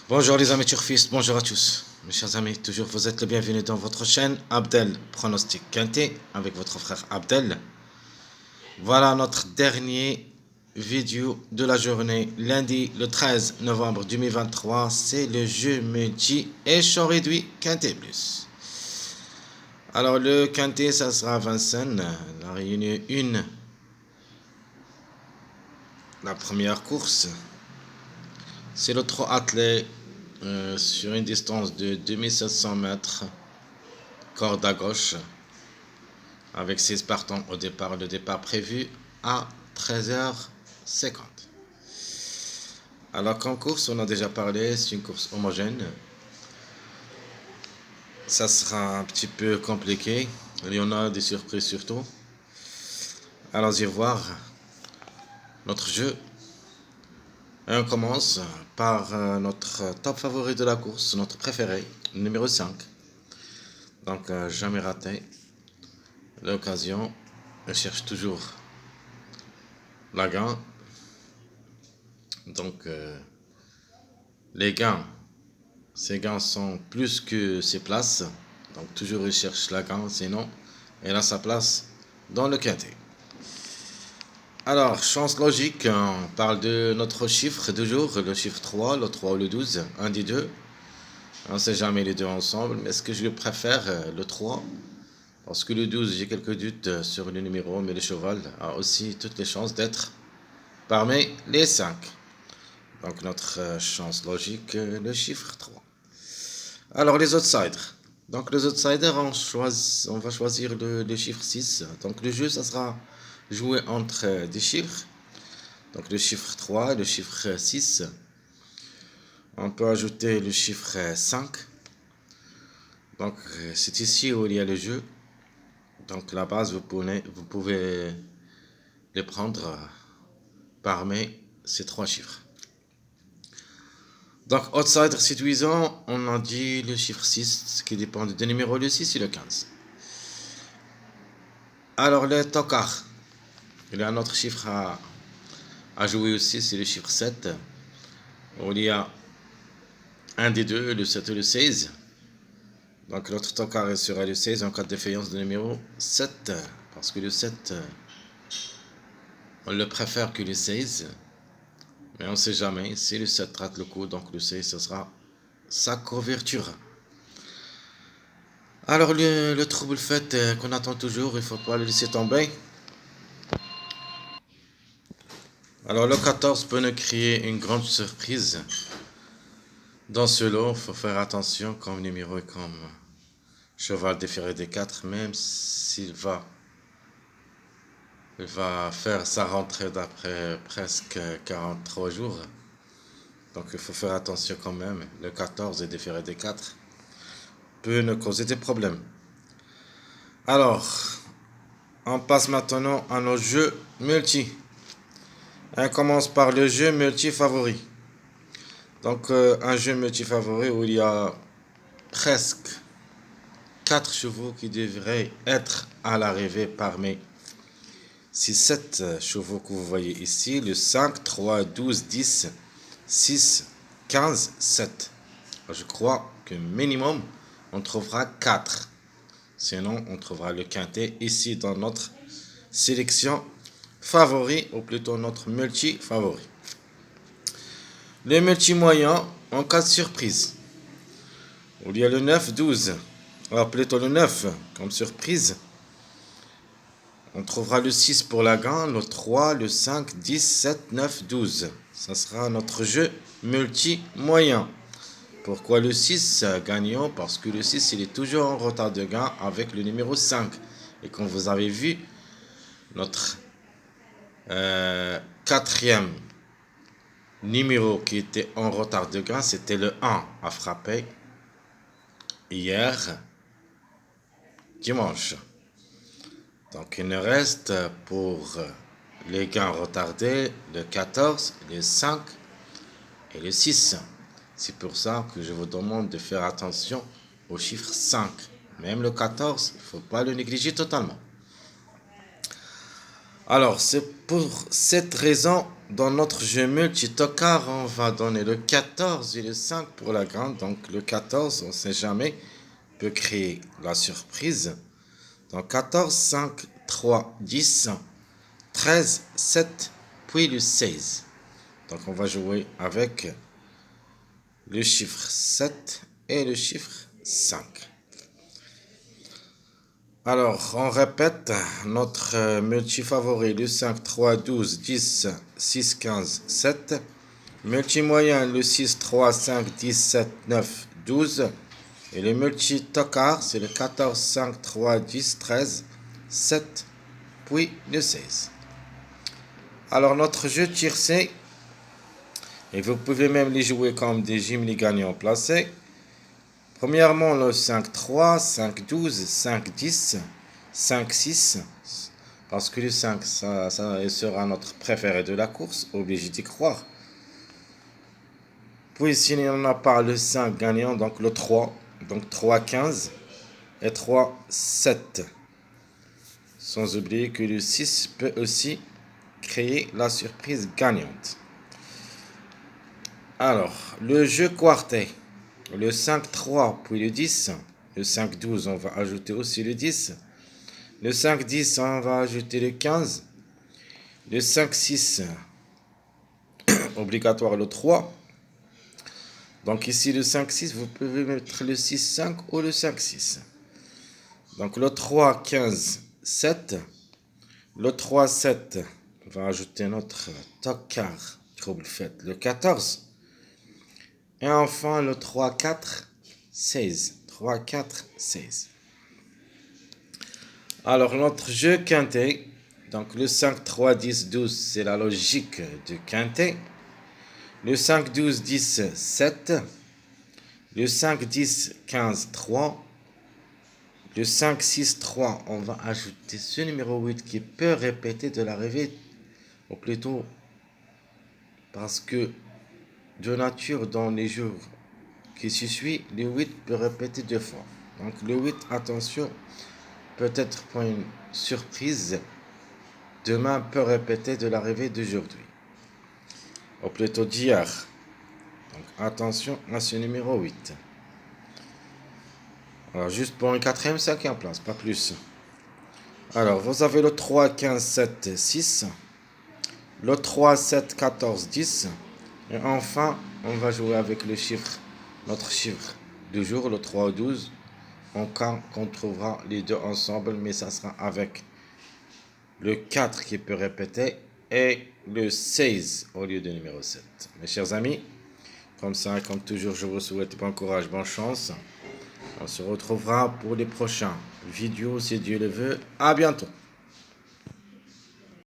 Bonjour les amis turfistes, bonjour à tous. Mes chers amis, toujours vous êtes les bienvenus dans votre chaîne Abdel Pronostic Quintet avec votre frère Abdel. Voilà notre dernier vidéo de la journée, lundi le 13 novembre 2023. C'est le jeu multi et champ réduit Quintet Plus. Alors le Quintet, ça sera à Vincennes, la réunion 1, la première course. C'est le trot attelé sur une distance de 2700 mètres, corde à gauche, avec 6 partants au départ. Le départ prévu à 13h50. Alors qu'en course, on a déjà parlé, c'est une course homogène. Ça sera un petit peu compliqué. Il y en a des surprises surtout. Allons-y voir notre jeu. Et on commence par notre top favori de la course, notre préféré, le numéro 5. Donc jamais raté l'occasion. Je cherche toujours la gain. Donc les gains, ces gains sont plus que ses places. Donc toujours il cherche la gain, sinon elle a sa place dans le quintet. Alors, chance logique, on parle de notre chiffre de jour, le chiffre 3, le 3 ou le 12, un des deux. On ne sait jamais les deux ensemble, mais est-ce que je préfère le 3? Parce que le 12, j'ai quelques doutes sur le numéro, mais le cheval a aussi toutes les chances d'être parmi les 5. Donc notre chance logique, le chiffre 3. Alors les outsiders. Donc les outsiders, on va choisir le chiffre 6. Donc le jeu, ça sera joué entre des chiffres. Donc le chiffre 3 et le chiffre 6. On peut ajouter le chiffre 5. Donc c'est ici où il y a le jeu. Donc la base, vous pouvez les prendre parmi ces trois chiffres. Donc, outsider séduisant, on a dit le chiffre 6, qui dépend des numéros, le 6 et le 15. Alors, le tocard, il y a un autre chiffre à jouer aussi, c'est le chiffre 7. Où il y a un des deux, le 7 et le 16. Donc, notre tocard sera le 16 en cas de défaillance de numéro 7. Parce que le 7, on le préfère que le 16. Mais on ne sait jamais, si le 7 rate le coup, donc le 16, ce sera sa couverture. Alors le trouble fait qu'on attend toujours, il ne faut pas le laisser tomber. Alors le 14 peut nous créer une grande surprise. Dans ce lot, il faut faire attention comme numéro et comme cheval déféré des 4, même s'il il va faire sa rentrée d'après presque 43 jours. Donc il faut faire attention quand même. Le 14 est déféré des 4 peut nous causer des problèmes. Alors, on passe maintenant à nos jeux multi. On commence par le jeu multi favori. Donc un jeu multi favori où il y a presque 4 chevaux qui devraient être à l'arrivée parmi ces 7 chevaux que vous voyez ici. Le 5, 3, 12, 10, 6, 15, 7. Je crois que minimum on trouvera 4. Sinon on trouvera le quintet ici dans notre sélection favori, ou plutôt notre multi favori. Les multi-moyens en cas de surprise. Il y a le 9, 12. Alors plutôt le 9 comme surprise. On trouvera le 6 pour la gagne, le 3, le 5, 10, 7, 9, 12. Ça sera notre jeu multi-moyen. Pourquoi le 6 gagnant? Parce que le 6 il est toujours en retard de gain avec le numéro 5. Et comme vous avez vu, notre quatrième numéro qui était en retard de gain, c'était le 1 à frapper hier dimanche. Donc il nous reste pour les gains retardés le 14, le 5 et le 6. C'est pour ça que je vous demande de faire attention au chiffre 5. Même le 14, il ne faut pas le négliger totalement. Alors, c'est pour cette raison dans notre jeu multi-tocard, on va donner le 14 et le 5 pour la grande. Donc le 14, on ne sait jamais, peut créer la surprise. Donc 14, 5, 3, 10, 13, 7, puis le 16. Donc on va jouer avec le chiffre 7 et le chiffre 5. Alors, on répète notre multi-favori, le 5, 3, 12, 10, 6, 15, 7. Multi-moyen, le 6, 3, 5, 10, 7, 9, 12. Et le multi-tocard, c'est le 14, 5, 3, 10, 13, 7, puis le 16. Alors, notre jeu tiercé, et vous pouvez même les jouer comme des gimli gagnants placés. Premièrement, le 5, 3, 5, 12, 5, 10, 5, 6. Parce que le 5, ça sera notre préféré de la course, obligé d'y croire. Puis, s'il n'y en a pas le 5 gagnant, donc le 3. Donc 3, 15 et 3, 7. Sans oublier que le 6 peut aussi créer la surprise gagnante. Alors, le jeu quartet. Le 5, 3, puis le 10. Le 5, 12, on va ajouter aussi le 10. Le 5, 10, on va ajouter le 15. Le 5, 6, obligatoire le 3. Donc ici, le 5, 6, vous pouvez mettre le 6, 5 ou le 5, 6. Donc le 3, 15, 7. Le 3, 7, on va ajouter notre tocard, trouble fait, le 14. Et enfin, le 3, 4, 16. 3, 4, 16. Alors, notre jeu quintet, donc le 5, 3, 10, 12, c'est la logique du quintet. Le 5, 12, 10, 7. Le 5, 10, 15, 3. Le 5, 6, 3, on va ajouter ce numéro 8 qui peut répéter de l'arrivée, ou plutôt parce que de nature dans les jours qui se suivent, le 8 peut répéter 2 fois. Donc le 8, attention, peut-être pour une surprise, demain peut répéter de l'arrivée d'aujourd'hui, ou plutôt d'hier. Donc attention à ce numéro 8. Alors juste pour une 4e, 5e place, pas plus. Alors vous avez le 3, 15, 7, 6. Le 3, 7, 14, 10. Et enfin, on va jouer avec le chiffre, notre chiffre du jour, le 3 ou 12. En cas qu'on trouvera les deux ensemble, mais ça sera avec le 4 qui peut répéter et le 16 au lieu du numéro 7. Mes chers amis, comme ça, comme toujours, je vous souhaite bon courage, bonne chance. On se retrouvera pour les prochaines vidéos, si Dieu le veut. À bientôt.